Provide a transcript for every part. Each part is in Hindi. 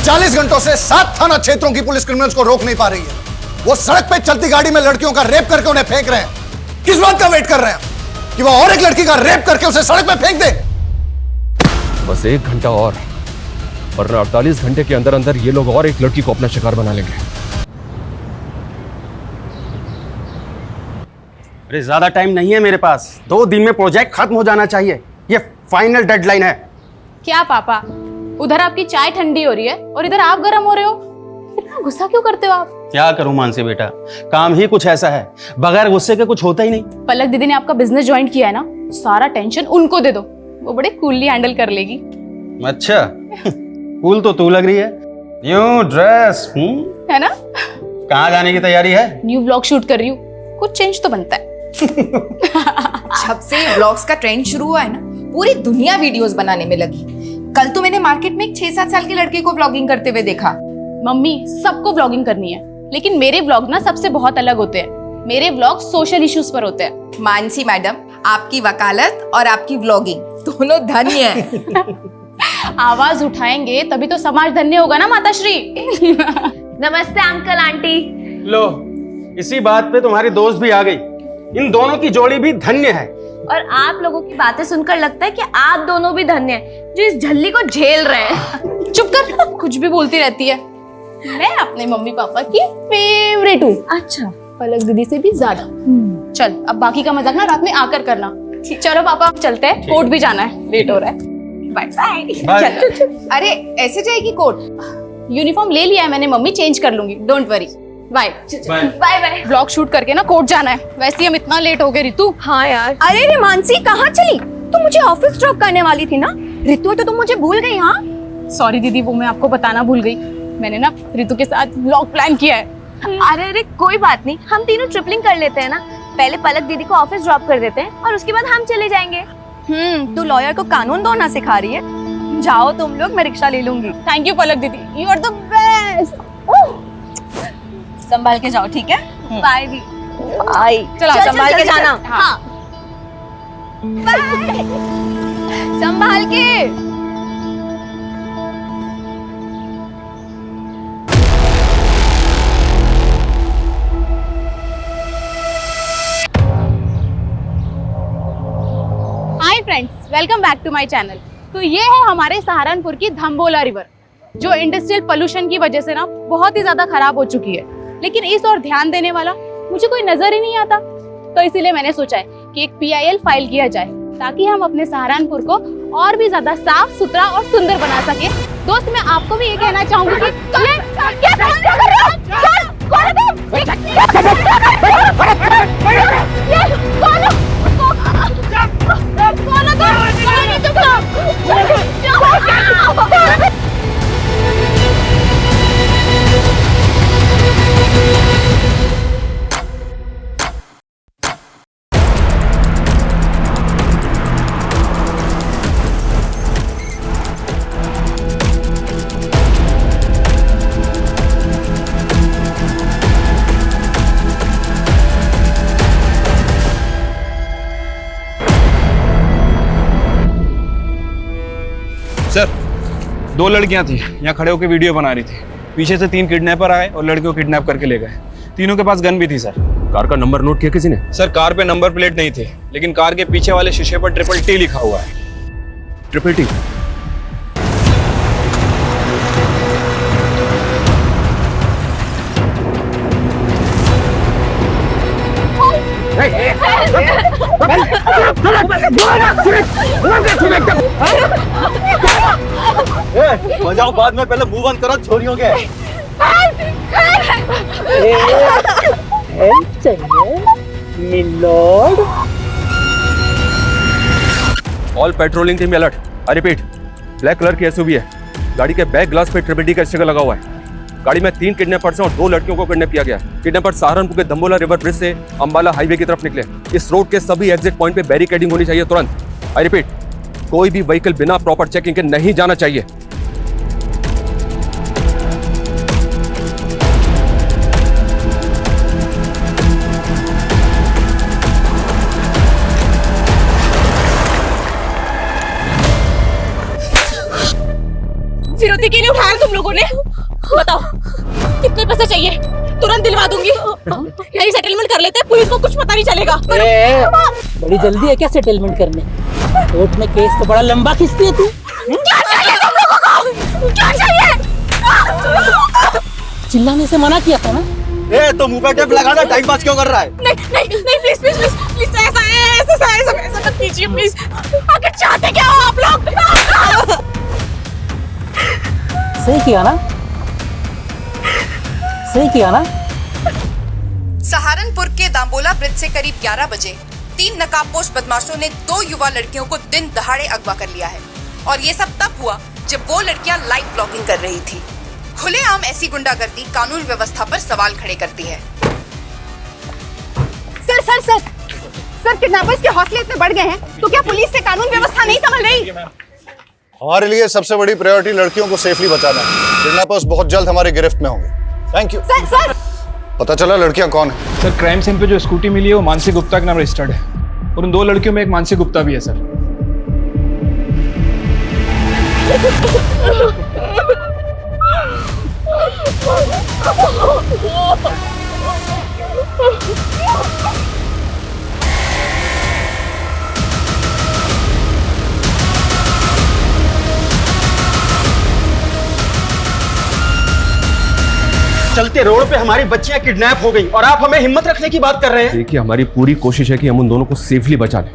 40 घंटों से 7 थाना क्षेत्रों की पुलिस क्रिमिनल्स को रोक नहीं पा रही है। वो सड़क पे चलती गाड़ी में लड़कियों का रेप करके उन्हें फेंक रहे हैं। किस बात का वेट कर रहे हैं कि वो और एक लड़की का रेप करके उसे सड़क पे फेंक दे? बस 1 घंटा और, वरना 48 घंटे के अंदर अंदर ये लोग और एक लड़की को अपना शिकार बना लेंगे। अरे ज्यादा टाइम नहीं है मेरे पास, 2 दिन में प्रोजेक्ट खत्म हो जाना चाहिए, ये फाइनल डेडलाइन है। क्या पापा, उधर आपकी चाय ठंडी हो रही है और इधर आप गर्म हो रहे हो? इतना गुस्सा क्यों करते हो आप? क्या करूं मानसी बेटा, काम ही कुछ ऐसा है, बगैर गुस्से के कुछ होता ही नहीं। पलक दीदी ने आपका बिजनेस ज्वाइन किया है ना, सारा टेंशन उनको दे दो, वो बड़े कूलली हैंडल कर लेगी। अच्छा कूल तो तू लग रही है, न्यू ड्रेस है ना? कहाँ जाने की तैयारी है? न्यू व्लॉग शूट कर रही हूँ, कुछ चेंज तो बनता है। जब से व्लॉग्स का ट्रेंड शुरू हुआ है ना, पूरी दुनिया वीडियोस बनाने में लगी। कल तो मैंने मार्केट में एक 6-7 साल के लड़के को व्लॉगिंग करते हुए देखा। मम्मी, सबको व्लॉगिंग करनी है, लेकिन मेरे व्लॉग ना सबसे बहुत अलग होते हैं। मेरे व्लॉग सोशल इश्यूज पर होते हैं। मानसी मैडम, आपकी वकालत और आपकी व्लॉगिंग दोनों धन्य है। आवाज उठाएंगे तभी तो समाज धन्य होगा ना माताश्री। नमस्ते अंकल आंटी। लो, इसी बात पे तुम्हारी दोस्त भी आ गई। इन दोनों की जोड़ी भी धन्य है। और आप लोगों की बातें सुनकर लगता है कि आप दोनों भी धन्य हैं जो इस झल्ली को झेल रहे हैं। चुप कर, कुछ भी बोलती रहती है। मैं अपने मम्मी पापा की फेवरेट हूँ। अच्छा, पलक दीदी से भी ज्यादा। चल, अब बाकी का मजाक ना रात में आकर करना। चलो पापा, चलते हैं, कोर्ट भी जाना है, लेट हो रहा है। Bye bye. अरे ऐसे जाएगी कोर्ट? यूनिफॉर्म ले लिया है मैंने मम्मी, चेंज कर लूंगी, don't worry. Bye bye bye. Vlog shoot करके ना कोर्ट जाना है, वैसे ही हम इतना लेट हो गए। रितु, हाँ यार। अरे रे मानसी, कहाँ चली? तुम मुझे ऑफिस ड्रॉप करने वाली थी ना? रितु तो तुम मुझे भूल गई। हाँ सॉरी दीदी, वो मैं आपको बताना भूल गई। मैंने ना रितु के साथ व्लॉग प्लान किया है। अरे अरे कोई बात नहीं, हम तीनों ट्रिपलिंग कर लेते हैं ना। पहले पलक दीदी को ऑफिस ड्रॉप कर देते हैं और उसके बाद हम चले जाएंगे। तू लॉयर को कानून दौड़ना सिखा रही है। जाओ तुम लोग, मैं रिक्शा ले लूंगी। थैंक यू पलक दीदी, यू आर द बेस्ट। संभाल के जाओ, ठीक है? बाय दी। बाय। चलो, संभाल के जाना। हाँ। बाय। संभाल के। Hi friends, welcome back to my channel. तो ये है हमारे सहारनपुर की धम्बोला रिवर, जो इंडस्ट्रियल पोल्यूशन की वजह से ना बहुत ही ज्यादा खराब हो चुकी है। लेकिन इस और ध्यान देने वाला मुझे कोई नजर ही नहीं आता। तो इसीलिए मैंने सोचा है कि एक PIL फाइल किया जाए, ताकि हम अपने सहारनपुर को और भी ज्यादा साफ सुथरा और सुंदर बना सके। दोस्त, मैं आपको भी ये कहना चाहूंगी कि सर, 2 लड़कियां थी, यहाँ खड़े होकर वीडियो बना रही थी। पीछे से 3 किडनैपर आए और लड़कियों को किडनैप करके ले गए। तीनों के पास गन भी थी सर। कार का नंबर नोट किया किसी ने? सर, कार पे नंबर प्लेट नहीं थे, लेकिन कार के पीछे वाले शीशे पर TTT लिखा हुआ है। Triple T? बजाओ बाद में, पहले मूव ऑन करो छोरियों के। All patrolling team alert. I repeat, black colour की SUV है, गाड़ी के बैक ग्लास पे TTT का स्टिकर लगा हुआ है। गाड़ी में 3 किडनैपर्स हैं और 2 लड़कियों को किडनैप किया गया। किडनैपर सहारनपुर के धम्बोला रिवर ब्रिज से अंबाला हाईवे की तरफ निकले। इस रोड के सभी एग्जिट पॉइंट पे बैरिकेडिंग होनी चाहिए तुरंत। आई रिपीट, कोई भी व्हीकल बिना प्रॉपर चेकिंग के नहीं जाना चाहिए। फिर गलती की नहीं उठाया तुम लोगों ने? बताओ कितने पैसे चाहिए? तुरंत दिलवा दूंगी। यही सेटलमेंट कर लेते हैं, पुलिस को कुछ पता नहीं चलेगा। बड़ी जल्दी है क्या सेटलमेंट करने? कोर्ट में केस तो बड़ा लंबा खींचती है तू। क्या चाहिए तुम लोगों को? क्या चाहिए? चिल्लाने से मना किया था ना? ए तो मुंह पे टेप लगाना, टाइम पास क्यों कर रहा है? नहीं नहीं नहीं, प्लीज प्लीज प्लीज प्लीज, ऐसा मत कीजिए प्लीज। आखिर चाहते क्या हो आप लोग? सही किया ना? सही किया ना? सहारनपुर के दाम्बोला ब्रिज से करीब 11 बजे 3 नकाबपोश बदमाशों ने 2 युवा लड़कियों को दिन दहाड़े अगवा कर लिया है। और ये सब तब हुआ जब वो लड़कियां लाइव ब्लॉगिंग कर रही थी। खुलेआम ऐसी गुंडागर्दी कानून व्यवस्था पर सवाल खड़े करती है। Sir sir sir sir, kidnappers के हौसले इतने बढ़ गए हैं तो क्या पुलिस से कानून व्यवस्था नहीं संभल रही? हमारे लिए सबसे बड़ी प्रायोरिटी लड़कियों को सेफली बचाना है। किडनैपर्स बहुत जल्द हमारी गिरफ्त में होंगे। Thank you. सर सर, पता चला लड़कियां कौन है? सर क्राइम सीन पे जो स्कूटी मिली है वो मानसी गुप्ता के नाम रजिस्टर्ड है, और उन 2 लड़कियों में एक मानसी गुप्ता भी है सर। चलते रोड पे हमारी बच्चियां किडनैप हो गई और आप हमें हिम्मत रखने की बात कर रहे हैं? देखिए हमारी पूरी कोशिश है कि हम उन दोनों को सेफली बचा लें,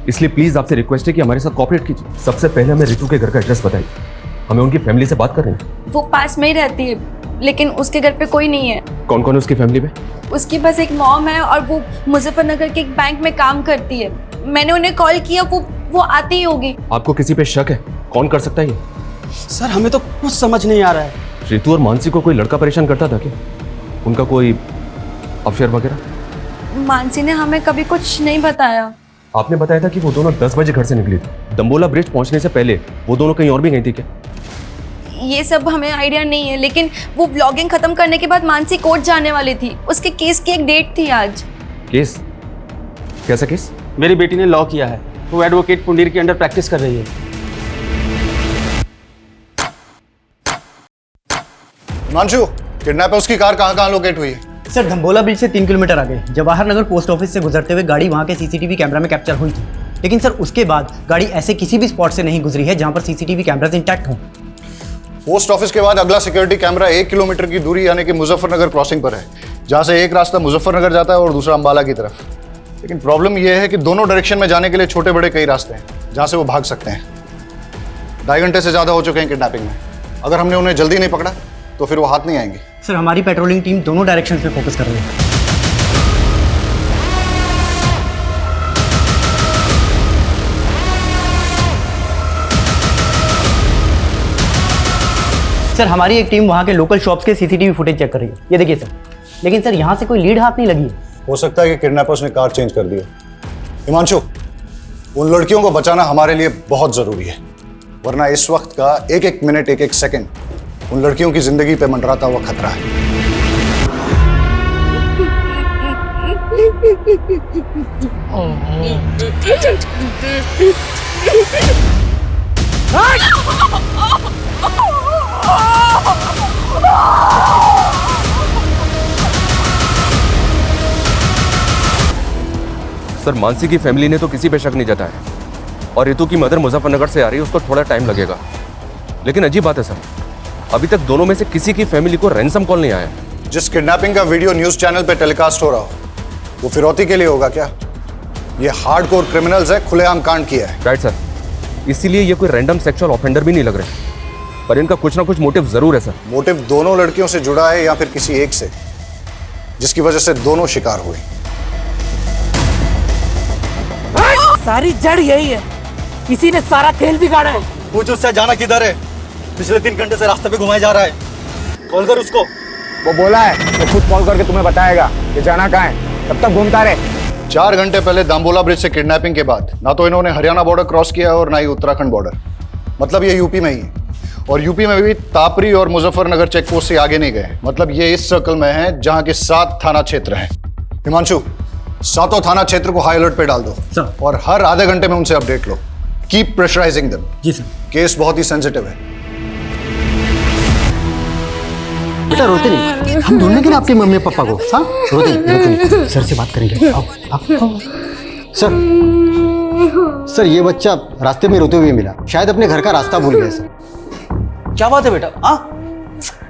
इसलिए प्लीज आपसे रिक्वेस्ट है कि हमारे साथ कोऑपरेट कीजिए। सबसे पहले हमें रितु के घर का एड्रेस बताइए, हमें उनकी फैमिली से बात करनी है। वो पास में ही रहती है, लेकिन उसके घर पे कोई नहीं है। कौन कौन है उसकी फैमिली में? उसके पास एक मॉम है और वो मुजफ्फरनगर के एक बैंक में काम करती है। मैंने उन्हें कॉल किया, वो आती ही होगी। आपको किसी पे शक है? कौन कर सकता है ये? सर हमें तो कुछ समझ नहीं आ रहा है। रितु और मानसी को कोई लड़का परेशान करता था क्या? उनका कोई अफेयर वगैरह? मानसी ने हमें कभी कुछ नहीं बताया। आपने बताया था कि वो दोनों 10 बजे घर से निकली थी। दम्बोला ब्रिज पहुंचने से पहले वो दोनों कहीं और भी गई थी क्या? ये सब हमें आइडिया नहीं है, लेकिन वो ब्लॉगिंग खत्म करने के बाद मानसी कोर्ट जाने वाली थी। उसके केस की एक डेट थी आज। केस? कैसा केस? मेरी बेटी ने लॉ किया है, वो एडवोकेट पुंडीर के अंडर प्रैक्टिस कर रही है। हिमांशु, किडनैपर्स की कार कहाँ लोकेट हुई है? सर धम्बोला ब्रिज से 3 किलोमीटर आगे जवाहर नगर पोस्ट ऑफिस से गुजरते हुए गाड़ी वहाँ के सीसीटीवी कैमरा में कैप्चर हुई थी, लेकिन सर उसके बाद गाड़ी ऐसे किसी भी स्पॉट से नहीं गुजरी है जहाँ पर सीसीटीवी कैमरास इंटैक्ट हों। पोस्ट ऑफिस के बाद अगला सिक्योरिटी कैमरा 1 किलोमीटर की दूरी यानी कि मुजफ्फरनगर क्रॉसिंग पर है, जहाँ से एक रास्ता मुजफ्फरनगर जाता है और दूसरा अंबाला की तरफ। लेकिन प्रॉब्लम यह है कि दोनों डायरेक्शन में जाने के लिए छोटे बड़े कई रास्ते हैं जहाँ से वो भाग सकते हैं। 2.5 घंटे से ज़्यादा हो चुके हैं किडनैपिंग में। अगर हमने उन्हें जल्दी नहीं पकड़ा तो फिर वो हाथ नहीं आएंगे। सर हमारी पेट्रोलिंग टीम दोनों डायरेक्शंस में फोकस कर रही है। सर हमारी एक टीम वहाँ के लोकल शॉप्स के सीसीटीवी फुटेज चेक कर रही है। ये देखिए सर, लेकिन सर यहाँ से कोई लीड हाथ नहीं लगी है। हो सकता है कि किडनैपर्स ने कार चेंज कर दी है। हिमांशु, उन लड़कियों को बचाना हमारे लिए बहुत जरूरी है, वरना इस वक्त का एक एक मिनट एक एक सेकंड उन लड़कियों की जिंदगी पे मंडराता हुआ खतरा है। सर मानसी की फैमिली ने तो किसी पे शक नहीं जताया, और रितु की मदर मुजफ्फरनगर से आ रही है, उसको थोड़ा टाइम लगेगा। लेकिन अजीब बात है सर, अभी तक दोनों में से किसी की फैमिली को रैंसम कॉल नहीं आया। जिस किडनैपिंग का वीडियो न्यूज चैनल पे टेलीकास्ट हो रहा हो वो फिरौती के लिए होगा क्या? ये हार्डकोर क्रिमिनल्स है, खुलेआम कांड किया है। राइट सर, इसीलिए ये कोई रैंडम सेक्सुअल ऑफेंडर भी नहीं लग रहे, पर इनका कुछ ना कुछ मोटिव जरूर है सर। मोटिव दोनों लड़कियों से जुड़ा है या फिर किसी एक से, जिसकी वजह से दोनों शिकार हुए। सारी जड़ यही है, इसी ने सारा खेल बिगाड़ा है। पूछ उससे जाना किधर है, पिछले 3 घंटे से रास्ते पे घुमाया जा रहा है। कॉल कर उसको। वो बोला है वो खुद कॉल करके तुम्हें बताएगा कि जाना कहाँ है, तब तक घूमता रहे। 4 घंटे पहले दाम्बोला ब्रिज से किडनैपिंग के बाद ना तो इन्होंने हरियाणा बॉर्डर क्रॉस किया और ना ही उत्तराखंड बॉर्डर, मतलब ये यूपी में ही है। और यूपी में भी तापरी और मुजफ्फरनगर चेक पोस्ट से आगे नहीं गए, मतलब ये इस सर्कल में है जहां के 7 थाना क्षेत्र हैं। हिमांशु, 7 थाना क्षेत्र को हाई अलर्ट पे डाल दो सर। और हर आधे घंटे में उनसे अपडेट लो। Keep pressurising them. जी सर। केस बहुत ही सेंसिटिव है। बेटा रोते नहीं, हम ढूंढने के लिए आपके मम्मी पापा को। हाँ रोते नहीं। सर से बात करेंगे, आओ आओ। सर ये बच्चा रास्ते में रोते हुए मिला, शायद अपने घर का रास्ता भूल गया सर। क्या बात है बेटा? हाँ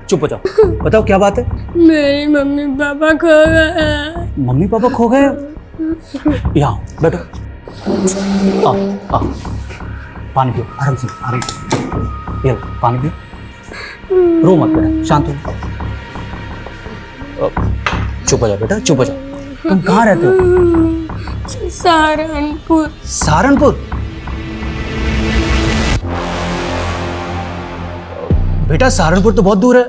चुप हो जाओ, बताओ क्या बात है? मेरी मम्मी पापा खो गए। मम्मी पापा खो गए? यहाँ बैठो, आओ आओ, पानी पियो, आराम से आराम से। ये लो, पानी पियो, रो मत बेटा, शांत हो। चुप हो जाओ बेटा, चुप हो जाओ। तुम कहाँ रहते हो? सहारनपुर। सहारनपुर? बेटा सहारनपुर तो बहुत दूर है,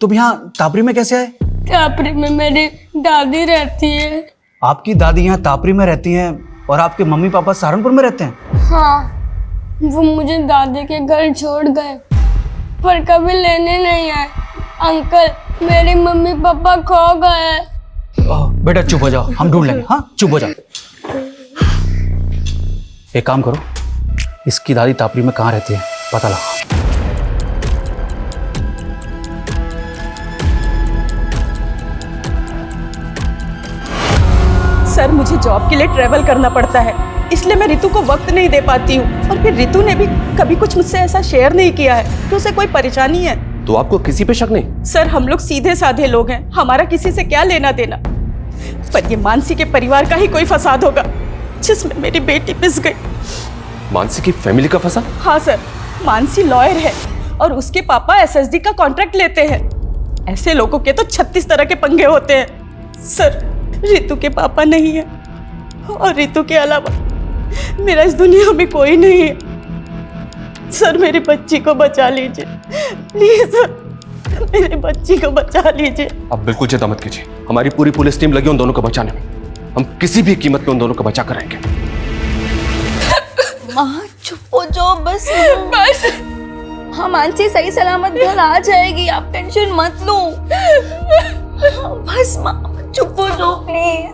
तुम यहाँ तापरी में कैसे आए? तापरी में मेरी दादी रहती है। आपकी दादी यहाँ तापरी में रहती हैं और आपके मम्मी पापा सहारनपुर में रहते हैं? हाँ, वो मुझे दादी के घर छोड़ गए पर कभी लेने नहीं आए। अंकल मेरे मम्मी पापा खो गए। बेटा चुप हो जाओ, हम ढूंढ लेंगे। हाँ चुप हो जाओ। एक काम करो, इसकी दादी तापरी में कहाँ रहती है पता लगा। सर मुझे जॉब के लिए ट्रैवल करना पड़ता है, इसलिए मैं रितु को वक्त नहीं दे पाती हूँ। और फिर रितु ने भी कभी कुछ मुझसे ऐसा शेयर नहीं किया है कि उसे कोई परेशानी है। तो आपको किसी पे शक नहीं? सर हम लोग सीधे साधे लोग हैं, हमारा किसी से क्या लेना देना। पर ये मानसी के परिवार का ही कोई फसाद होगा जिसमें मेरी बेटी पिस गई। मानसी की फैमिली का फंसा? हाँ सर, मानसी लॉयर है और उसके पापा एसएसडी का कॉन्ट्रैक्ट लेते हैं। ऐसे लोगों के तो 36 तरह के पंगे होते हैं। सर रितु के पापा नहीं है और रितु के अलावा मेरा इस दुनिया में कोई नहीं है। सर मेरी बच्ची को बचा लीजिए प्लीज सर, मेरी बच्ची को बचा लीजिए। आप बिल्कुल चिंता मत कीजिए, हमारी पूरी पुलिस टीम लगी उन दोनों को बचाने में। हम किसी भी कीमत पे उन दोनों को बचा कर रहेंगे। माँ चुप हो जाओ बस। बस हाँ मानसी सही सलामत घर आ जाएगी, आप टेंशन मत लो। बस माँ चुप हो जाओ प्लीज।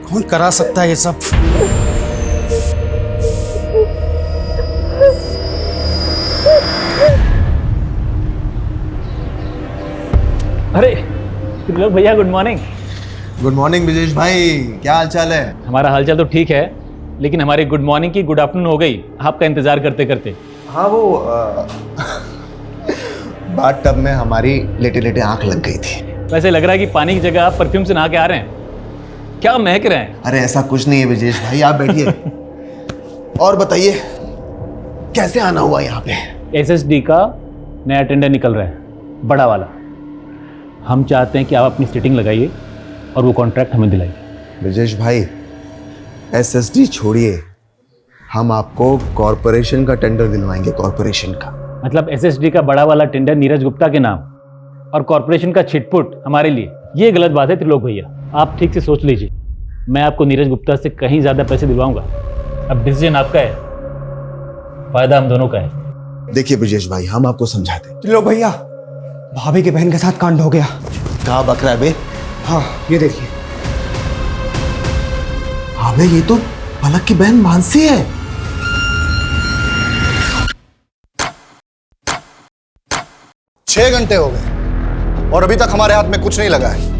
कौन करा सकता है ये सब? अरे त्रिलोक भैया good morning. Good morning Brijesh भाई, क्या हाल चाल है? हमारा हालचाल तो ठीक है, लेकिन हमारी गुड मॉर्निंग की गुड आफ्टरनून हो गई आपका इंतजार करते करते। हाँ वो बाथ टब में हमारी लेटे लेटे आंख लग गई थी। वैसे लग रहा है कि पानी की जगह आप परफ्यूम से नहा के आ रहे हैं, क्या महक रहे हैं। अरे ऐसा कुछ नहीं है ब्रिजेश भाई, आप बैठिए और बताइए कैसे आना हुआ यहाँ पे? एसएसडी का नया टेंडर निकल रहा है, बड़ा वाला। हम चाहते हैं कि आप अपनी सिटिंग लगाइए और वो कॉन्ट्रैक्ट हमें दिलाइए। ब्रिजेश भाई एसएसडी छोड़िए, हम आपको कॉरपोरेशन का टेंडर दिलवाएंगे। कॉरपोरेशन का मतलब एसएसडी का बड़ा वाला टेंडर नीरज गुप्ता के नाम और कॉरपोरेशन का छिटपुट हमारे लिए, ये गलत बात है त्रिलोक भैया। आप ठीक से सोच लीजिए, मैं आपको नीरज गुप्ता से कहीं ज्यादा पैसे दिलवाऊंगा। अब डिसीजन आपका है, फायदा हम दोनों का है। देखिए ब्रिजेश भाई, हम आपको समझाते हैं। त्रिलोक भैया, भाभी के बहन के साथ कांड हो गया। कहाँ बक रहा है बे? हाँ ये देखिए। हाँ बे, ये तो पलक की बहन मानसी है। छह घंटे हो गए और अभी तक हमारे हाथ में कुछ नहीं लगा है।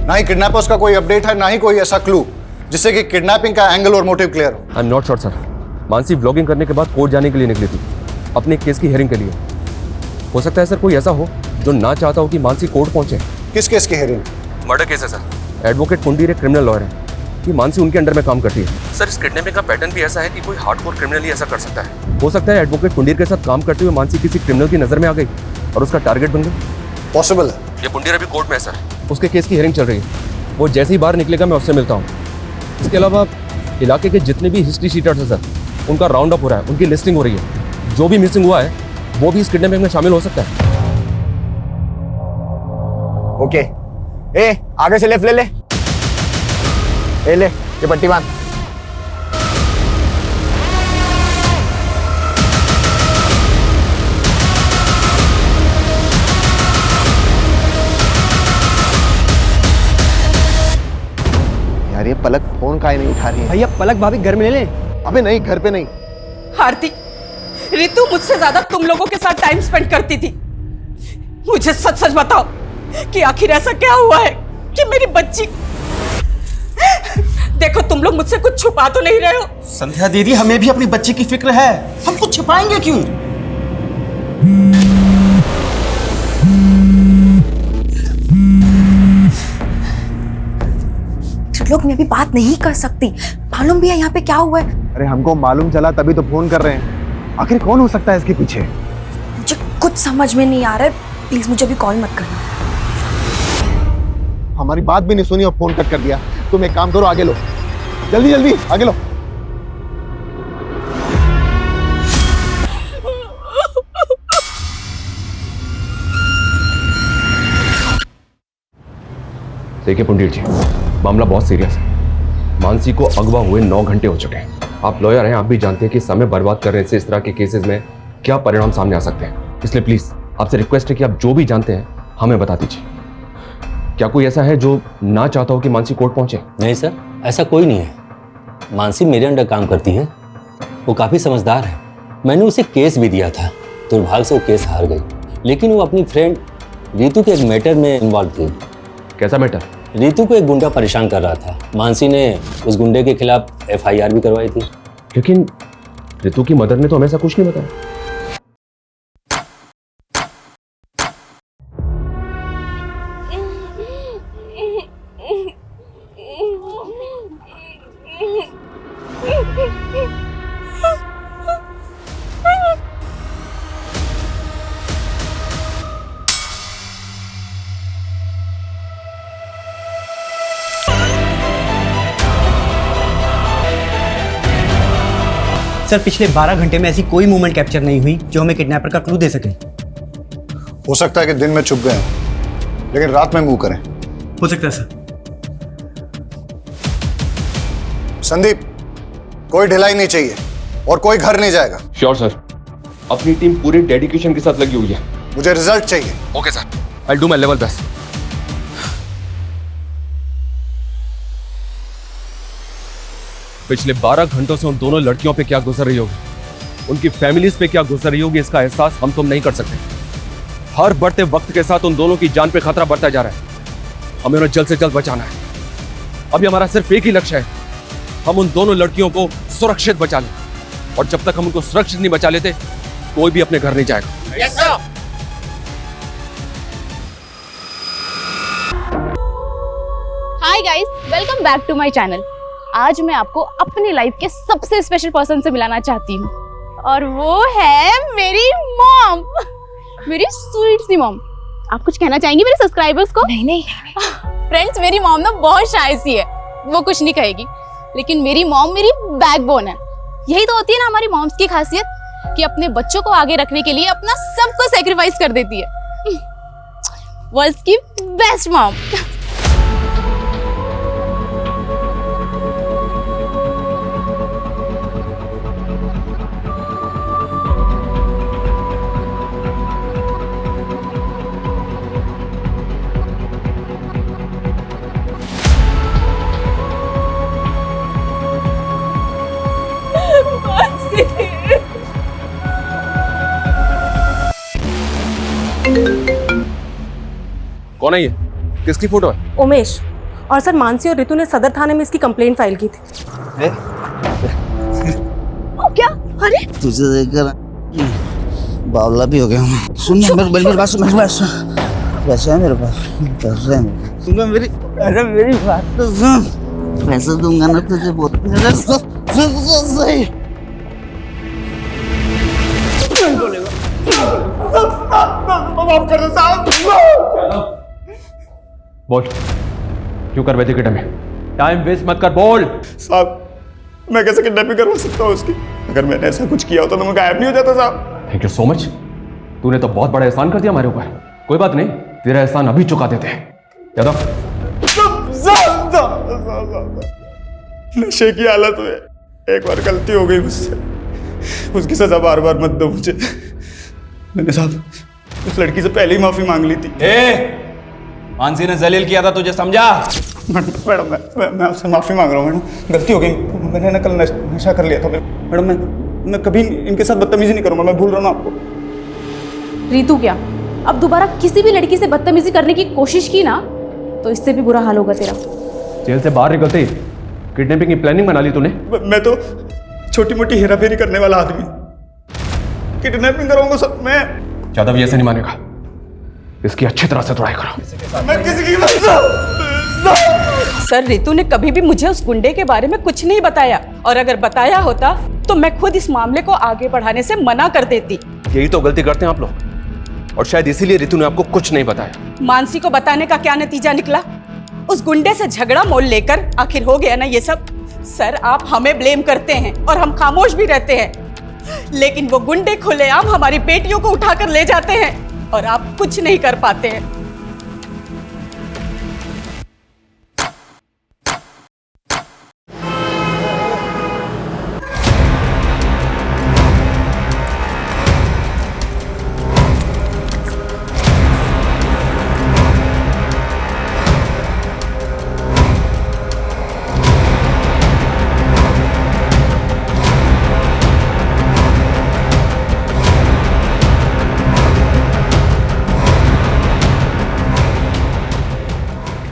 ना ही किडनैपर्स का कोई अपडेट है, ना ही कोई ऐसा क्लू जिससे कि किडनैपिंग का एंगल और मोटिव क्लियर हो। I am not sure sir. Mansi vlogging करने के बाद कोर्ट जाने के लिए निकली थी, अपने केस की हियरिंग के लिए। हो सकता है सर कोई ऐसा हो जो ना चाहता हो कि मानसी कोर्ट पहुंचे। किस केस की हियरिंग? मर्डर केस है सर। एडवोकेट कुंडीर एक क्रिमिनल लॉयर है कि मानसी उनके अंडर में काम करती है। सर इस किडनैपिंग का पैटर्न भी ऐसा है कि कोई हार्डकोर क्रिमिनल ही ऐसा कर सकता है। हो सकता है एडवोकेट कुंडीर के साथ काम करते हुए मानसी किसी क्रिमिनल की नजर में आ गई और उसका टारगेट बन गई। पॉसिबल है। ये कुंडीर अभी कोर्ट में है सर, उसके केस की हियरिंग चल रही है। वो जैसे ही बाहर निकलेगा मैं उससे मिलता हूँ। इसके अलावा इलाके के जितने भी हिस्ट्री शीटर्स हैं सर, उनका राउंड अप हो रहा है, उनकी लिस्टिंग हो रही है। जो भी मिसिंग हुआ है वो भी इस किडनैपिंग में शामिल हो सकता है। ओके, ए आगे से लेफ्ट ले ले। ले ये पट्टी बांध। यार ये पलक फोन काहे नहीं उठा रही है? भैया पलक भाभी घर में ले ले। अबे नहीं, घर पे नहीं। आरती रितु मुझसे ज्यादा तुम लोगों के साथ टाइम स्पेंड करती थी। मुझे सच सच बताओ कि आखिर ऐसा क्या हुआ है कि मेरी बच्ची। देखो तुम लोग मुझसे कुछ छुपा तो नहीं रहे हो। संध्या दीदी, हमें भी अपनी बच्ची की फिक्र है, हम कुछ छिपाएंगे क्यों? लोग मैं अभी बात नहीं कर सकती, मालूम भी है यहाँ पे क्या हुआ है। अरे हमको मालूम चला तभी तो फोन कर रहे हैं। आखिर कौन हो सकता है इसके पीछे? मुझे कुछ समझ में नहीं आ रहा है, प्लीज मुझे अभी कॉल मत करना। हमारी बात भी नहीं सुनी और फोन कट कर दिया। तुम एक काम करो, आगे लो, जल्दी जल्दी आगे लो। देखिए पंडित जी, मामला बहुत सीरियस है। मानसी को अगवा हुए 9 घंटे हो चुके हैं। आप लॉयर हैं, आप भी जानते हैं कि समय बर्बाद करने से इस तरह के केसेस में क्या परिणाम सामने आ सकते हैं। इसलिए प्लीज आपसे रिक्वेस्ट है कि आप जो भी जानते हैं हमें बता दीजिए। क्या कोई ऐसा है जो ना चाहता हो कि मानसी कोर्ट पहुंचे? नहीं सर, ऐसा कोई नहीं है। मानसी मेरे अंडर काम करती है, वो काफ़ी समझदार है। मैंने उसे केस भी दिया था, दुर्भाग्य से वो केस हार गई। लेकिन वो अपनी फ्रेंड रितु के एक मैटर में इन्वॉल्व थी। कैसा मैटर? रितु को एक गुंडा परेशान कर रहा था। मानसी ने उस गुंडे के खिलाफ FIR भी करवाई थी। लेकिन रितु की मदर ने तो हमें ऐसा कुछ नहीं बताया। सर, पिछले 12 घंटे में ऐसी कोई मूवमेंट कैप्चर नहीं हुई जो हमें किडनैपर का क्लू दे सके। हो सकता है कि दिन में छुप गए हैं, लेकिन रात में मूव करें। हो सकता है सर। संदीप, कोई ढिलाई नहीं चाहिए और कोई घर नहीं जाएगा। श्योर सर, अपनी टीम पूरे डेडिकेशन के साथ लगी हुई है। मुझे रिजल्ट चाहिए। Okay sir, I will do my level best. पिछले 12 घंटों से उन दोनों लड़कियों पे क्या गुजर रही होगी, उनकी फैमिलीज पे क्या गुजर रही होगी, इसका एहसास हम तुम नहीं कर सकते। हर बढ़ते वक्त के साथ उन दोनों की जान पे खतरा बढ़ता जा रहा है। हमें उन्हें जल्द से जल्द बचाना है। अभी हमारा सिर्फ एक ही लक्ष्य है, हम उन दोनों लड़कियों को सुरक्षित बचा लें। और जब तक हम उनको सुरक्षित नहीं बचा लेते, कोई भी अपने घर नहीं जाएगा। Yes sir. Hi guys, welcome back to my channel. आज मैं आपको अपनी लाइफ के सबसे स्पेशल पर्सन से मिलाना चाहती हूँ, और वो है मेरी मॉम, मेरी स्वीट सी मॉम। आप कुछ कहना चाहेंगी मेरे सब्सक्राइबर्स को? नहीं फ्रेंड्स, मेरी मॉम ना बहुत शाय सी है, वो कुछ नहीं कहेगी, लेकिन मेरी मॉम मेरी बैकबोन है। यही तो होती है ना हमारी मॉम्स की खासियत, कि अपने बच्चों को आगे रखने के लिए अपना सब कुछ सैक्रिफाइस कर देती है। वर्ल्ड्स की बेस्ट मॉम। कौन है ये? किसकी फोटो है? उमेश। और सर, मानसी और रितु ने सदर थाने में इसकी कंप्लेंट फाइल की थी। क्या? अरे तुझे देखकर बावला भी हो गया हूँ। सुन मेरी बात सुन, मेरी बात सुन। पैसे है मेरे पास, पैसे है मेरे। अरे मेरी बात तो सुन, पैसे दूंगा ना तुझे बहुत। सही माफ कर दो साहब। बोल, क्यों कर बैठे किडनैप में? टाइम वेस्ट मत कर, बोल। साहब, मैं कैसे किडनैपिंग करवा सकता हूँ उसकी? अगर मैंने ऐसा कुछ किया होता तो मैं गायब नहीं हो जाता साहब। Thank you so much. तूने तो बहुत बड़ा एहसान कर दिया हमारे ऊपर। कोई बात नहीं, तेरा एहसान अभी चुका देते हैं। यादव, नशे की हालत में एक बार गलती हो गई मुझसे, उसकी सजा बार बार मत दो मुझे। मैंने साहब उस लड़की से पहले ही माफी मांग ली थी। मानसी ने जलील किया था, तुझे समझा? मैडम मैं आपसे माफी मांग रहा हूँ मैडम, गलती हो गई। मैंने ना कल नशा कर लिया था मैडम। मैं कभी इनके साथ बदतमीजी नहीं करूंगा, मैं भूल रहा हूँ आपको। रितु क्या, अब दोबारा किसी भी लड़की से बदतमीजी करने की कोशिश की ना तो इससे भी बुरा हाल होगा तेरा। जेल से बाहर निकलते ही किडनैपिंग की प्लानिंग बना ली तूने? मैं तो छोटी मोटी हेराफेरी करने वाला आदमी, किडनैपिंग कराऊंगा सब मैं। ज्यादा भी ऐसे नहीं मानेगा, इसकी अच्छी तरह से तोड़ाई करो। मैं किसी की सर रितु ने कभी भी मुझे उस गुंडे के बारे में कुछ नहीं बताया, और अगर बताया होता तो मैं खुद इस मामले को आगे बढ़ाने से मना कर देती। यही तो गलती करते हैं आप लोग, और शायद इसीलिए रितु ने आपको कुछ नहीं बताया। मानसी को बताने का क्या नतीजा निकला? उस गुंडे से झगड़ा मोल लेकर आखिर हो गया ना ये सब। सर आप हमें ब्लेम करते हैं और हम खामोश भी रहते हैं, लेकिन वो गुंडे खुलेआम हमारी बेटियों को उठाकर ले जाते हैं और आप कुछ नहीं कर पाते हैं।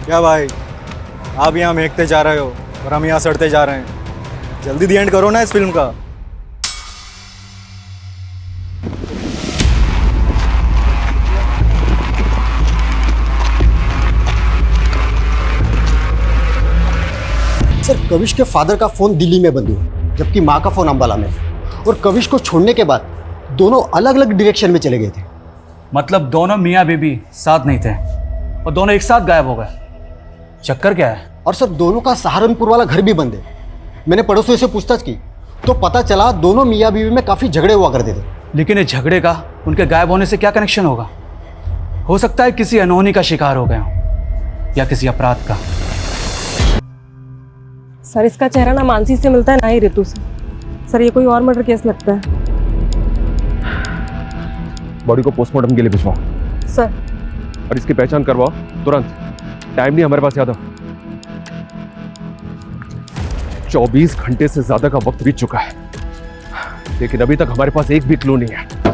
क्या भाई, आप यहाँ महकते जा रहे हो और हम यहाँ सड़ते जा रहे हैं। जल्दी दी एंड करो ना इस फिल्म का। सर कविश के फादर का फोन दिल्ली में बंद हुआ, जबकि माँ का फोन अंबाला में, और कविश को छोड़ने के बाद दोनों अलग अलग डायरेक्शन में चले गए थे। मतलब दोनों मियाँ बीबी साथ नहीं थे और दोनों एक साथ गायब हो गए। चक्कर क्या है? और सर दोनों का सहारनपुर वाला घर भी बंद है। मैंने पड़ोसियों से पूछताछ की तो पता चला दोनों मियाँ बीवी में काफ़ी झगड़े हुआ करते थे। लेकिन इस झगड़े का उनके गायब होने से क्या कनेक्शन होगा? हो सकता है किसी अनहोनी का शिकार हो गए हों या किसी अपराध का। सर इसका चेहरा ना मानसी से मिलता है ना ही रितु से। सर ये कोई और मर्डर केस लगता है। बॉडी को पोस्टमार्टम के लिए भिजवाओ सर, और इसकी पहचान करवाओ तुरंत। टाइम नहीं हमारे पास ज्यादा, 24 घंटे से ज्यादा का वक्त बीत चुका है, लेकिन अभी तक हमारे पास एक भी क्लू नहीं है।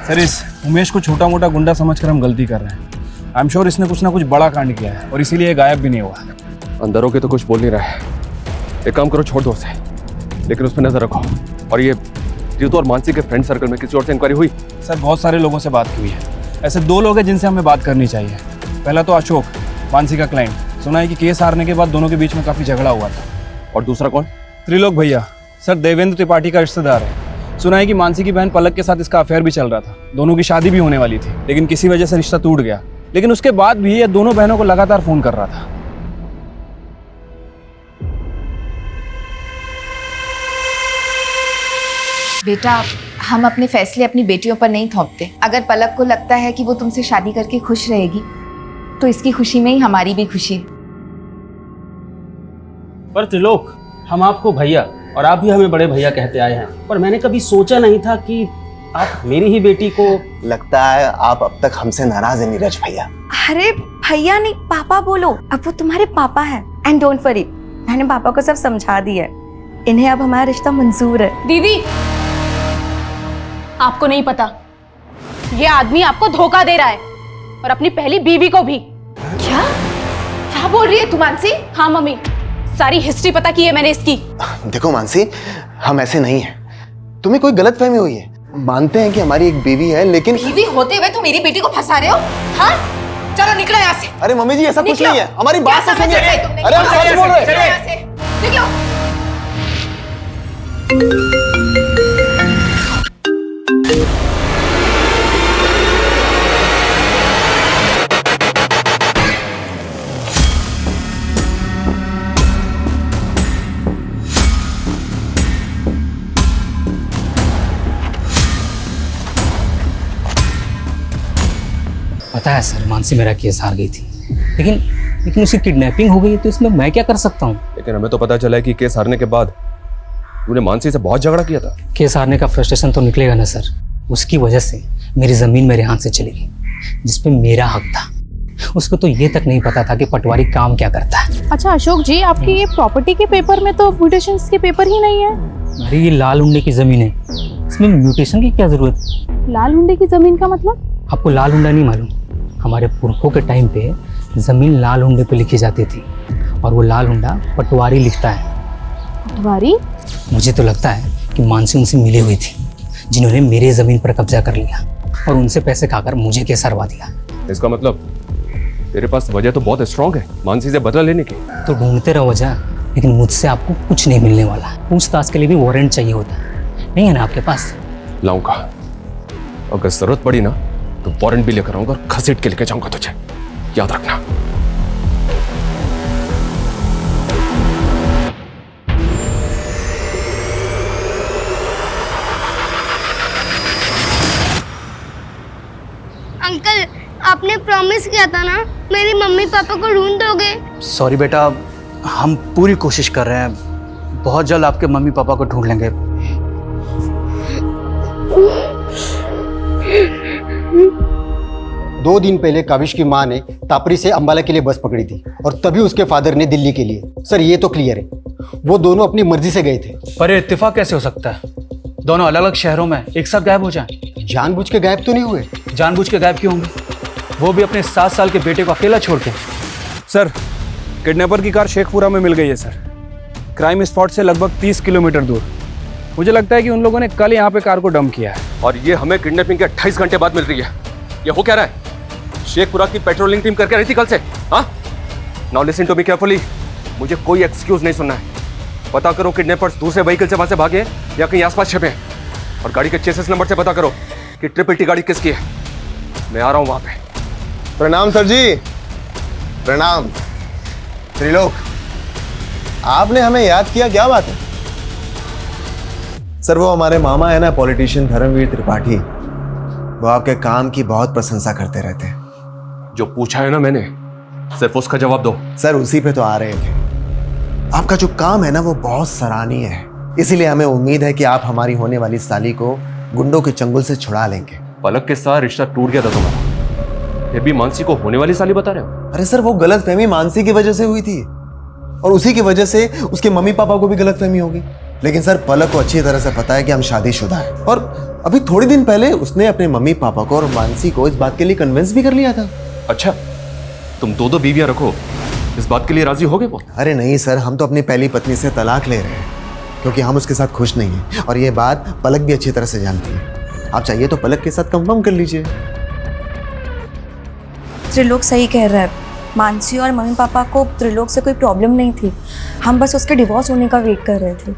सर इस उमेश को छोटा मोटा गुंडा समझकर हम गलती कर रहे हैं। आई एम श्योर इसने कुछ ना कुछ बड़ा कांड किया है और इसीलिए गायब भी नहीं हुआ। अंदर होके तो कुछ बोल नहीं रहा है। एक काम करो, छोड़ दो उसे, लेकिन उस पर नजर रखो। और ये रितु और मानसी के फ्रेंड सर्कल में किसी और से इंक्वायरी हुई? सर बहुत सारे लोगों से बात हुई है। ऐसे 2 लोग हैं जिनसे हमें बात करनी चाहिए। पहला तो अशोक, मानसी का क्लाइंट। सुना है कि केस हारने के बाद दोनों के बीच में काफी झगड़ा हुआ था। और दूसरा कौन? त्रिलोक भैया। सर देवेंद्र त्रिपाठी का रिश्तेदार है। सुना है कि मानसी की बहन पलक के साथ इसका अफेयर भी चल रहा था। दोनों की शादी भी होने वाली थी, लेकिन किसी वजह से रिश्ता टूट गया। लेकिन उसके बाद भी ये दोनों बहनों को लगातार फोन कर रहा था। बेटा हम अपने फैसले अपनी बेटियों पर नहीं थोपते। अगर पलक को लगता है कि वो तुमसे शादी करके खुश रहेगी तो इसकी खुशी में ही हमारी भी खुशी। पर त्रिलोक, हम आपको भैया और आप भी हमें बड़े भैया कहते आए हैं, पर मैंने कभी सोचा नहीं था कि आप मेरी ही बेटी को। लगता है आप अब तक हमसे नाराज है नीरज भैया। अरे भैया नहीं, पापा बोलो। अब वो तुम्हारे पापा हैं। एंड डोंट वरी, मैंने पापा को सब समझा दिया है। इन्हें अब हमारा रिश्ता मंजूर है। दीदी आपको नहीं पता, ये आदमी आपको धोखा दे रहा है और अपनी पहली बीवी को भी। क्या क्या बोल रही है तू मानसी? हाँ मम्मी, सारी हिस्ट्री पता की है मैंने इसकी। देखो मानसी, हम ऐसे नहीं हैं। तुम्हें कोई गलतफहमी हुई है। मानते हैं कि हमारी एक बीवी है, लेकिन बीवी होते हुए तुम मेरी बेटी को फंसा रहे हो? हाँ चलो निकलो यहाँ से। अरे मम्मी जी ऐसा कुछ नहीं है, हमारी बात तो सुनिए। अरे हम सच बोल रहे हैं। निकलो। पता है सर, मानसी मेरा केस हार गई थी, लेकिन उसकी किडनैपिंग हो गई है, तो इसमें मैं क्या कर सकता हूँ? लेकिन हमें तो पता चला है कि केस हारने के बाद तूने मानसी से बहुत झगड़ा किया था। केस हारने का फ्रस्ट्रेशन तो निकलेगा ना सर। उसकी वजह से मेरी ज़मीन मेरे हाथ से चली गई, जिसपे मेरा हक था। उसको तो ये तक नहीं पता था कि पटवारी काम क्या करता है। अच्छा अशोक जी, आपकी ये प्रॉपर्टी के पेपर में तो म्यूटेशंस के पेपर ही नहीं है। अरे ये लाल हुंडे की ज़मीन है, इसमें म्यूटेशन की क्या ज़रूरत? लाल हुंडे की जमीन का मतलब? आपको लाल हुंडा नहीं मालूम? हमारे पुरखों के टाइम पे ज़मीन लाल हुंडे पे लिखी जाती थी और वो लाल हुंडा पटवारी लिखता है। पटवारी? मुझे तो लगता है कि मानसी उनसे मिली हुई थी, जिन्होंने मेरे ज़मीन पर कब्जा कर लिया और उनसे पैसे खाकर मुझे केस हरवा दिया। इसका मतलब तेरे पास वजह तो बहुत स्ट्रांग है मानसी से बदला लेने की। तो ढूंढते रहो वजह, लेकिन मुझसे आपको कुछ नहीं मिलने वाला। पूछताछ के लिए भी वारंट चाहिए होता है, नहीं है ना आपके पास? लाऊंगा, अगर जरूरत पड़ी ना तो वारंट भी लेकर आऊंगा और घसीट के लेके जाऊंगा तुझे, याद रखना। अंकल, आपने प्रॉमिस किया था ना मेरी मम्मी पापा को ढूंढ दोगे। सॉरी बेटा, हम पूरी कोशिश कर रहे हैं, बहुत जल्द आपके मम्मी पापा को ढूंढ लेंगे। दो दिन पहले काविश की माँ ने तापरी से अंबाला के लिए बस पकड़ी थी और तभी उसके फादर ने दिल्ली के लिए। सर ये तो क्लियर है, वो दोनों अपनी मर्जी से गए थे। पर ये इत्तेफाक कैसे हो सकता है? दोनों अलग अलग शहरों में एक साथ गायब हो जाएं? जानबूझ के गायब तो नहीं हुए। जानबूझ के गायब क्यों होंगे? वो भी अपने 7 साल के बेटे को अकेला छोड़ के। सर, किडनैपर की कार शेखपुरा में मिल गई है सर, क्राइम स्पॉट से लगभग 30 किलोमीटर दूर। मुझे लगता है कि उन लोगों ने कल यहाँ पे कार को डंप किया है। और ये हमें किडनैपिंग के 28 घंटे बाद मिल रही है। ये हो क्या रहा है? शेखपुरा की पेट्रोलिंग टीम करके रही थी कल से। हाँ, now listen to me carefully, मुझे कोई एक्सक्यूज नहीं सुनना है। पता करो किडनैपर्स दूसरे व्हीकल से वहां से भागे या कहीं आसपास छिपे, और गाड़ी के चेसिस नंबर से पता करो कि ट्रिपल टी गाड़ी किसकी है। मैं आ रहा हूं वहां पे। प्रणाम सर जी। प्रणाम। त्रिलोक, आपने हमें याद किया, क्या बात है? सर वो हमारे मामा है ना, पॉलिटिशियन धर्मवीर त्रिपाठी, वो आपके काम की बहुत प्रशंसा करते रहते हैं। जो पूछा है ना मैंने, सिर्फ उसका जवाब दो। सर उसी पे तो आ रहे थे। आपका जो काम है ना वो बहुत सराहनीय है, इसीलिए हमें उम्मीद है कि आप हमारी होने वाली साली को गुंडों के चंगुल से छुड़ा लेंगे। पलक के साथ रिश्ता टूट गया था तुम्हारा, ये भी मानसी को होने वाली साली बता रहे हो? अरे सर वो गलतफहमी मानसी की वजह से हुई थी और उसी की वजह से उसके मम्मी पापा को भी गलतफहमी होगी। लेकिन सर पलक को अच्छी तरह से पता है कि हम शादीशुदा हैं, और अभी थोड़ी दिन पहले उसने अपने मम्मी पापा को और मानसी को इस बात के लिए कन्विंस भी कर लिया था। अच्छा, तुम दो बीवियां रखो, इस बात के लिए राजी हो गए वो? अरे नहीं सर, हम तो अपनी पहली पत्नी से तलाक ले रहे हैं क्योंकि हम उसके साथ खुश नहीं हैं, और ये बात पलक भी अच्छी तरह से जानती है। आप चाहिए तो पलक के साथ कंफर्म कर लीजिए। त्रिलोक सही कह रहा है, मानसी और मम्मी पापा को त्रिलोक से कोई प्रॉब्लम नहीं थी, हम बस उसके डिवोर्स होने का वेट कर रहे थे।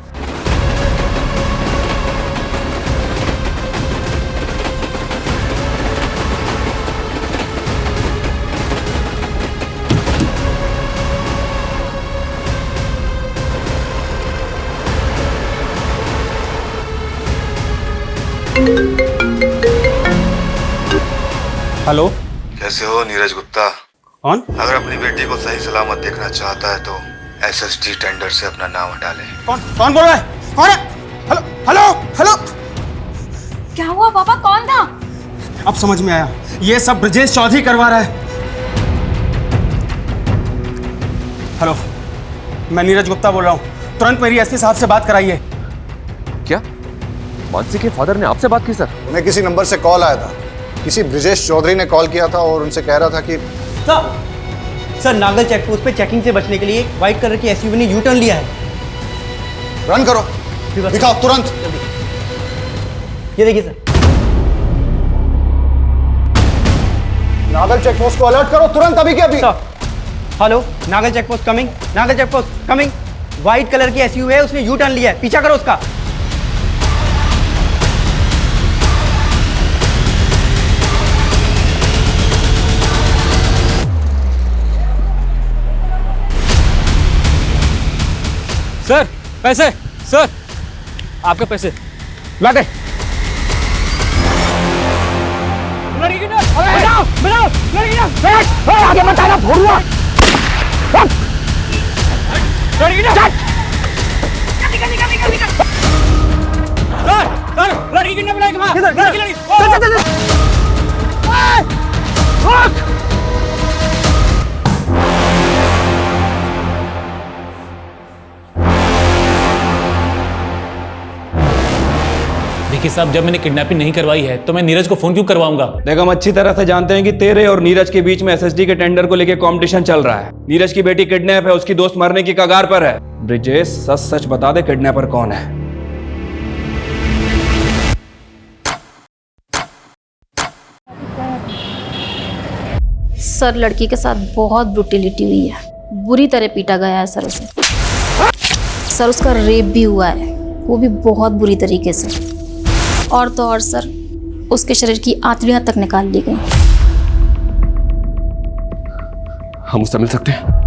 हेलो, कैसे हो नीरज गुप्ता? कौन? अगर अपनी बेटी को सही सलामत देखना चाहता है तो एसएसडी टेंडर से अपना नाम हटा ले। कौन बोल रहा है? कौन है? हेलो हेलो हेलो, क्या हुआ पापा, कौन था? अब समझ में आया, ये सब ब्रजेश चौधरी करवा रहा है। हेलो, मैं नीरज गुप्ता बोल रहा हूँ, तुरंत मेरी एसपी साहब से बात कराइए। क्या मानसी के फादर ने आपसे बात की? सर उन्हें किसी नंबर से कॉल आया था, किसी ब्रजेश चौधरी ने कॉल किया था और उनसे कह रहा था कि सर नागल चेकपोस्ट पे चेकिंग से बचने के लिए व्हाइट कलर की एसयूवी ने यू टर्न लिया है। रन करो, दिखाओ तुरंत। ये देखिए सर। नागल चेकपोस्ट को अलर्ट करो तुरंत, अभी के अभी। Hello, Nagal checkpost coming, Nagal checkpost coming. White colour की एसयूवी है, उसने यू टर्न लिया है, पीछा करो उसका। सर पैसे, सर आपके पैसे लाटे। लड़की ना, बनाओ बनाओ, लड़की ना, बैठ, आगे मत आना, भोरुआ। लड़की ना, सर लड़की की ना बनाए कहाँ? लड़की देखिए साहब, जब मैंने किडनैपिंग नहीं करवाई है तो मैं नीरज को फोन क्यों करवाऊंगा? देख, हम अच्छी तरह से जानते हैं कि तेरे और नीरज के बीच में एसएसडी के टेंडर को लेकर कंपटीशन चल रहा है। नीरज की बेटी किडनैप है, उसकी दोस्त मरने की कगार पर है। ब्रिजेश, सच सच बता दे, किडनैपर कौन है? सर, लड़की के साथ बहुत ब्रुटिलिटी हुई है, बुरी तरह पीटा गया है सर उसे। सर, उसका रेप भी हुआ है, वो भी बहुत बुरी तरीके से। और तो और सर, उसके शरीर की आंतड़ियां तक निकाल ली गई। हम उससे मिल सकते हैं?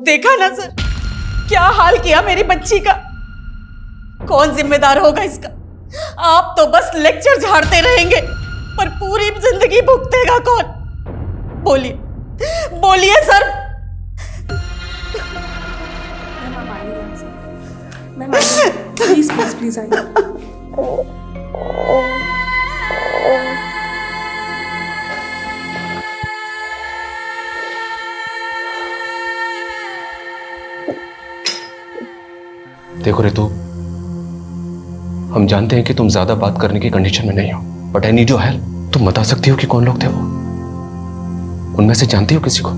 देखा ना सर, क्या हाल किया मेरी बच्ची का। कौन जिम्मेदार होगा इसका? आप तो बस लेक्चर झाड़ते रहेंगे, पर पूरी जिंदगी भुगतेगा कौन? बोलिए बोलिए सर। प्लीज प्लीज प्लीज आइए। देखो रितु, हम जानते हैं कि तुम ज्यादा बात करने की कंडीशन में नहीं हो, but I need your help. तुम बता सकती हो कि कौन लोग थे वो? उनमें से जानती हो किसी को?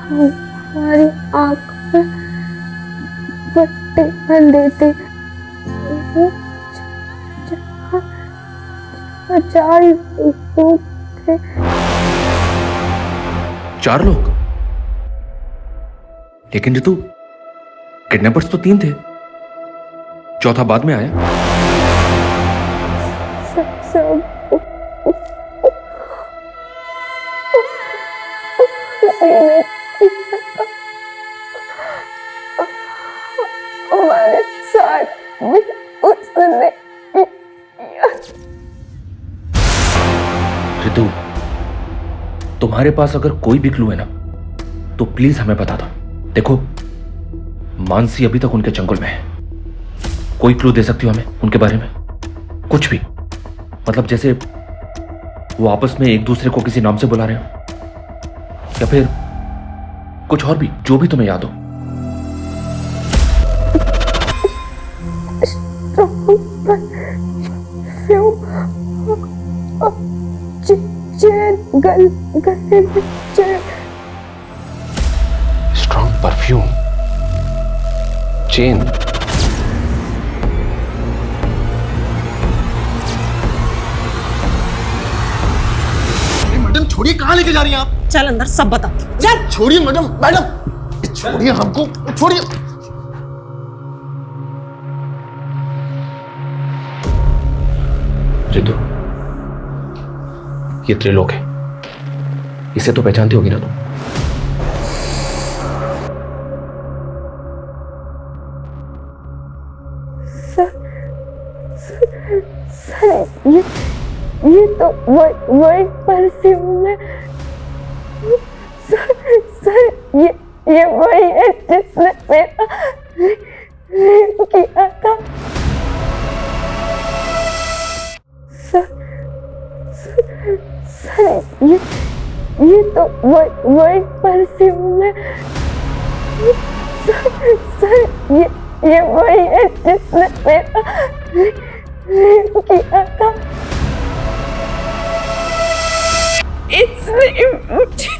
हमारी आंख में पट्टी बंधी थी। 4 लोग थे। 4 लोग? लेकिन रितु, किडनैपर्स तो 3 थे, चौथा बाद में आया। हमारे साथ उसने रितु, तुम्हारे पास अगर कोई भी क्लू है ना, तो प्लीज हमें बता दो। देखो, मानसी अभी तक उनके चंगुल में है। कोई क्लू दे सकती हो हमें उनके बारे में? कुछ भी, मतलब जैसे वो आपस में एक दूसरे को किसी नाम से बुला रहे हो, या फिर कुछ और भी, जो भी तुम्हें याद हो। Strong perfume, chain. मैडम छोड़िए, कहाँ लेके जा रही हैं आप? चल अंदर, सब बता। चल छोड़िए मैडम, मैडम छोड़िए हमको, छोड़िए। रितु, ये त्रिलोक है, इसे तो पहचानती होगी ना तुम? सर, ये तो वही परफ्यूम है। सर, ये वही है जिसने मेरा रेप किया था। सर, ये तो वही परफ्यूम है। सर, ये वही है जिसने मेरा रेप किया था। इसने मुझे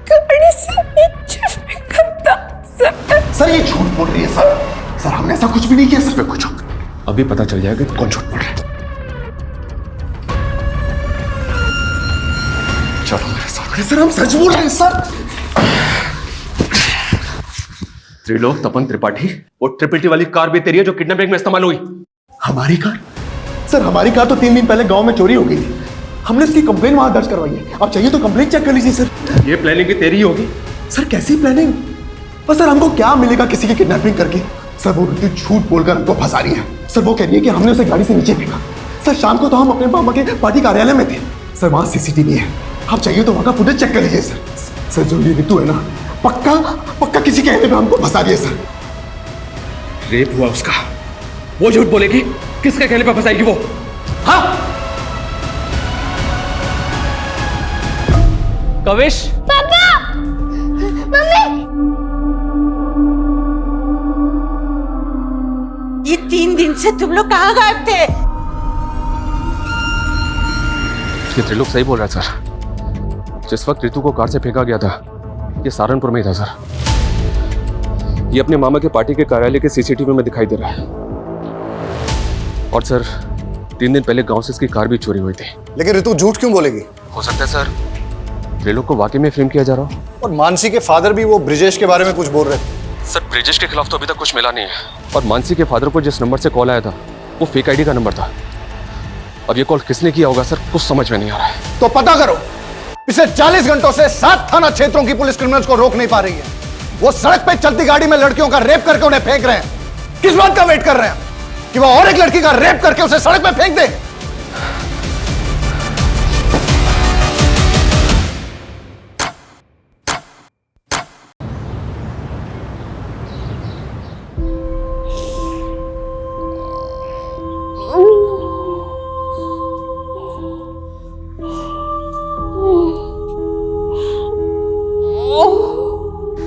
गाड़ी से नीचे फेंका था। सर ये झूठ बोल रही है सर। सर हमने ऐसा कुछ भी नहीं किया सर। मैं कुछ अभी पता चल जाएगा कौन झूठ बोल रहा है। चलो मेरे साथ। सर हम सच बोल रहे हैं सर। त्रिलोक तपन त्रिपाठी, वो ट्रिपल वाली कार भी तेरी है जो किडनैपिंग में इस्तेमाल हुई? हमारी कार? सर हमारी कार तो 3 दिन पहले गांव में चोरी हो गई थी। हमने इसकी कंप्लेन वहां दर्ज करवाई है। आप चाहिए तो कंप्लेन चेक कर लीजिए सर। ये प्लानिंग भी तेरी ही होगी? सर कैसी प्लानिंग? और सर हमको क्या मिलेगा किसी की किडनैपिंग करके? सर वो ऋतु झूठ बोलकर हमको फंसा रही है। सर वो कह रही है कि हमने उसे गाड़ी से नीचे फेंका। सर शाम को तो हम अपने मामा के पार्टी कार्यालय में थे। सर वहां सीसीटीवी है, आप चाहिए तो वहां का फुटेज चेक कर लीजिए सर। सर जो ये ऋतु है ना, पक्का पक्का किसी कहने पे हमको फंसा रही है सर। रेप हुआ उसका, वो झूठ बोलेगी? किसके कहने पर फंसाएगी वो? हाँ कविश, पापा, मम्मी, ये 3 दिन से तुम लोग कहाँ गायब थे? ये त्रिलोक सही बोल रहा है सर। जिस वक्त ऋतु को कार से फेंका गया था, ये सहारनपुर में ही था सर। ये अपने मामा के पार्टी के कार्यालय के सीसीटीवी में दिखाई दे रहा है। और सर 3 दिन पहले गांव से इसकी कार भी चोरी हुई थी। लेकिन ऋतु झूठ क्यों बोलेगी? हो सकता है सर त्रिलोक को वाकई में फ्रेम किया जा रहा हो। और मानसी के फादर भी वो ब्रिजेश के बारे में कुछ बोल रहे थे। सर ब्रिजेश के खिलाफ तो अभी तक कुछ मिला नहीं है। और मानसी के फादर को जिस नंबर से कॉल आया था वो फेक आईडी का नंबर था। अब ये कॉल किसने किया होगा सर, कुछ समझ में नहीं आ रहा है। तो पता करो। पिछले 40 घंटों से 7 थाना क्षेत्रों की पुलिस क्रिमिनल्स को रोक नहीं पा रही है। वो सड़क पे चलती गाड़ी में लड़कियों का रेप करके उन्हें फेंक रहे हैं। किस बात का वेट कर रहे हैं कि वो और एक लड़की का रेप करके उसे सड़क पे फेंक दे?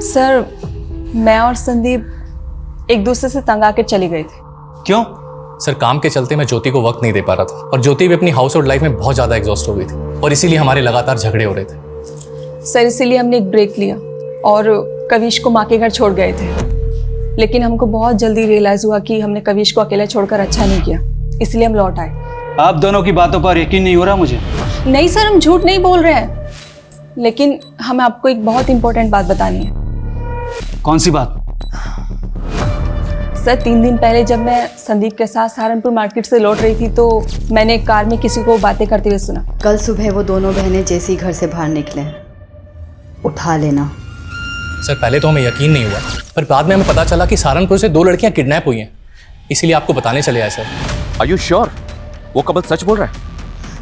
सर मैं और संदीप एक दूसरे से तंग आकर चले गए थे। क्यों? सर काम के चलते मैं ज्योति को वक्त नहीं दे पा रहा था और ज्योति भी अपनी हाउस होल्ड लाइफ में बहुत ज़्यादा एग्जॉस्ट हो गई थी और इसीलिए हमारे लगातार झगड़े हो रहे थे। सर इसीलिए हमने एक ब्रेक लिया और कविश को माँ के घर छोड़ गए थे। लेकिन हमको बहुत जल्दी रियलाइज़ हुआ कि हमने कविश को अकेले छोड़कर अच्छा नहीं किया, इसलिए हम लौट आए। आप दोनों की बातों पर यकीन नहीं हो रहा मुझे। नहीं सर हम झूठ नहीं बोल रहे हैं, लेकिन हमें आपको एक बहुत इंपॉर्टेंट बात बतानी है। कौन सी बात? सर 3 दिन पहले जब मैं संदीप के साथ सहारनपुर मार्केट से लौट रही थी तो मैंने एक कार में किसी को बातें करते हुए सुना। कल सुबह वो दोनों बहनें जैसे ही घर से बाहर निकले, उठा लेना। सर पहले तो हमें यकीन नहीं हुआ, पर बाद में हमें पता चला कि सहारनपुर से 2 लड़कियां किडनैप हुई हैं, इसीलिए आपको बताने चले आए। सर आर यू श्योर वो कबल सच बोल रहा है?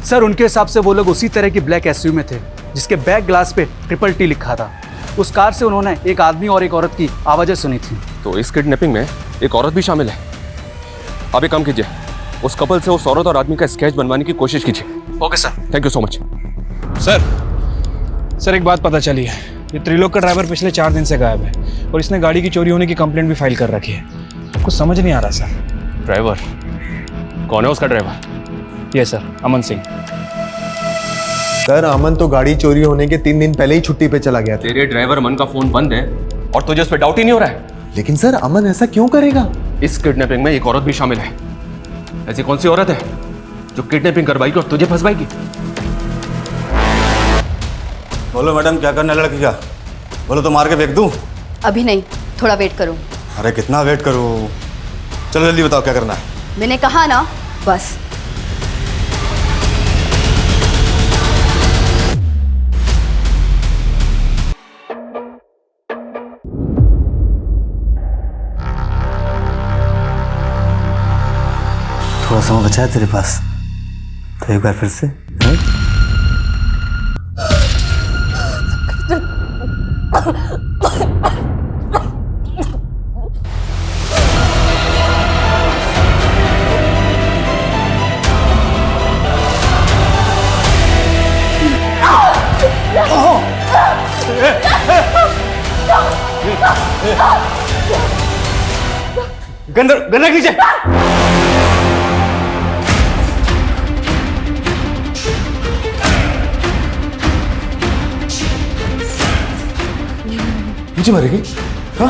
सर उनके हिसाब से वो लोग उसी तरह की ब्लैक एसयूवी में थे जिसके बैक ग्लास पे TTT लिखा था। उस कार से उन्होंने एक आदमी और एक औरत की आवाज़ें सुनी थी। तो इस किडनैपिंग में एक औरत भी शामिल है। आप एक काम कीजिए, उस कपल से उस औरत और आदमी का स्केच बनवाने की कोशिश कीजिए। Okay sir. Thank you so much. Sir एक बात पता चली है, ये त्रिलोक का ड्राइवर पिछले 4 दिन से गायब है और इसने गाड़ी की चोरी होने की कंप्लेंट भी फाइल कर रखी है। कुछ समझ नहीं आ रहा सर। ड्राइवर कौन है? उसका ड्राइवर? ये सर अमन सिंह। सर अमन तो गाड़ी चोरी होने के 3 दिन पहले ही छुट्टी पे चला गया था। तेरे ड्राइवर अमन का फोन बंद है और तुझे उस पर डाउट ही नहीं हो रहा है? लेकिन सर अमन ऐसा क्यों करेगा? इस किडनैपिंग में एक औरत भी शामिल है। ऐसी कौन सी औरत है जो किडनैपिंग करवाएगी और तुझे फंसवाएगी? बोलो मैडम क्या करना है लड़की का? बोलो तो मार के फेंक दूं? अभी नहीं, थोड़ा वेट करो। अरे कितना वेट करूं? चलो जल्दी बताओ क्या करना है। मैंने कहा ना, बस। थोड़ा समय बचा है तेरे पास, तो एक बार फिर से गन्ना कीजिए। मुझे मरेगी? हाँ?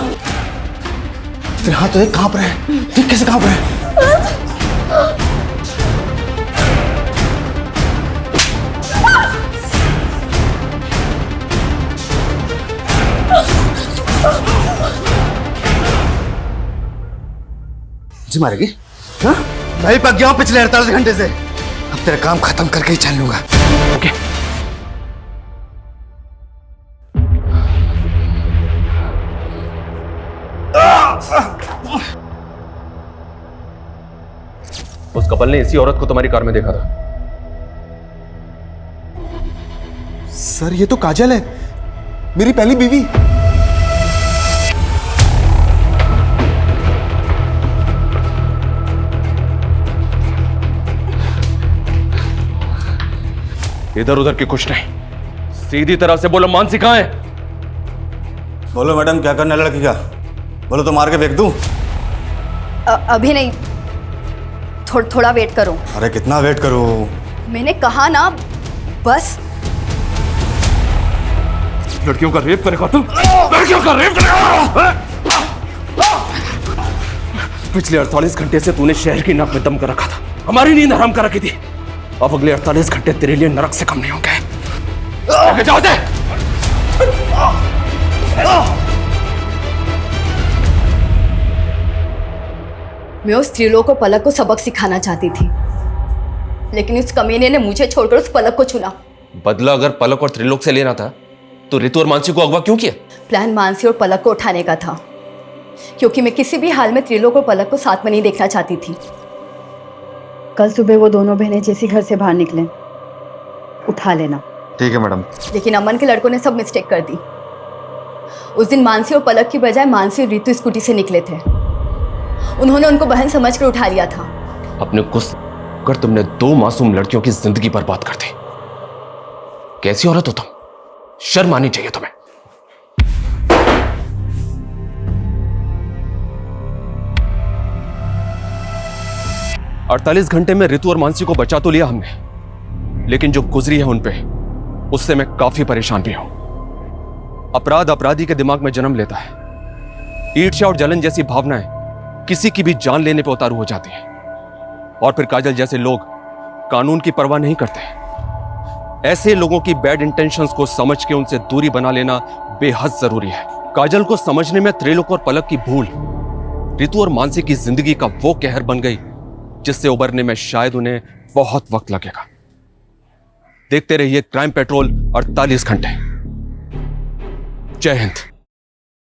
तेरे हाथ तो कांप रहे हैं। ये कैसे कांप रहे हैं? मुझे मारेगी? हाँ? मैं ही पक गया हूं पिछले 48 घंटे से। अब तेरा काम खत्म करके ही चल लूंगा। ओके। उस कपल ने इसी औरत को तुम्हारी कार में देखा था। सर ये तो काजल है, मेरी पहली बीवी। इधर उधर की कुछ नहीं, सीधी तरह से बोलो मानसी कहां है? बोलो मैडम क्या करना है लड़की का? बोलो तो मार के फेंक दूं? अभी नहीं, थोड़ा वेट करो। अरे कितना वेट करूं? मैंने कहा ना, बस। लड़कियों का रेप करेगा तुम? लड़कियों का रेप करेगा? पिछले 48 घंटे से तूने शहर की नाक में दम कर रखा था, हमारी नींद हराम कर रखी थी। अब अगले 48 घंटे तेरे लिए नरक से कम नहीं होंगे। आगे जाओ दे। मैं उस त्रिलोक को पलक को सबक सिखाना चाहती थी, लेकिन उस कमीने ने मुझे छोड़कर उस पलक को चुना। बदला अगर पलक और त्रिलोक से लेना था तो रितु और मानसी को अगवा क्यों किया? प्लान मानसी और पलक को उठाने का था, क्योंकि मैं किसी भी हाल में त्रिलोक और पलक को साथ में नहीं देखना चाहती थी। कल सुबह वो दोनों बहनें जैसी घर से बाहर निकले, उठा लेना। ठीक है मैडम। लेकिन अमन के लड़कों ने सब मिस्टेक कर दी। उस दिन मानसी और पलक की बजाय मानसी और रितु स्कूटी से निकले थे। उन्होंने उनको बहन समझकर उठा लिया था। अपने गुस्से कर तुमने 2 मासूम लड़कियों की जिंदगी बर्बाद कर दी। कैसी औरत हो तुम? शर्म आनी चाहिए तुम्हें। अड़तालीस घंटे में रितु और मानसी को बचा तो लिया हमने, लेकिन जो गुजरी है उन पे, उससे मैं काफी परेशान भी हूं। अपराध अपराधी के दिमाग में जन्म लेता है। ईर्ष्या और जलन जैसी भावनाएं किसी की भी जान लेने पे उतारू हो जाती है, और फिर काजल जैसे लोग कानून की परवाह नहीं करते। ऐसे लोगों की बैड इंटेंशंस को समझ के उनसे दूरी बना लेना बेहद जरूरी है। काजल को समझने में त्रिलोक और पलक की भूल रितु और मानसी की जिंदगी का वो कहर बन गई जिससे उबरने में शायद उन्हें बहुत वक्त लगेगा। देखते रहिए क्राइम पेट्रोल 48 घंटे। जय हिंद।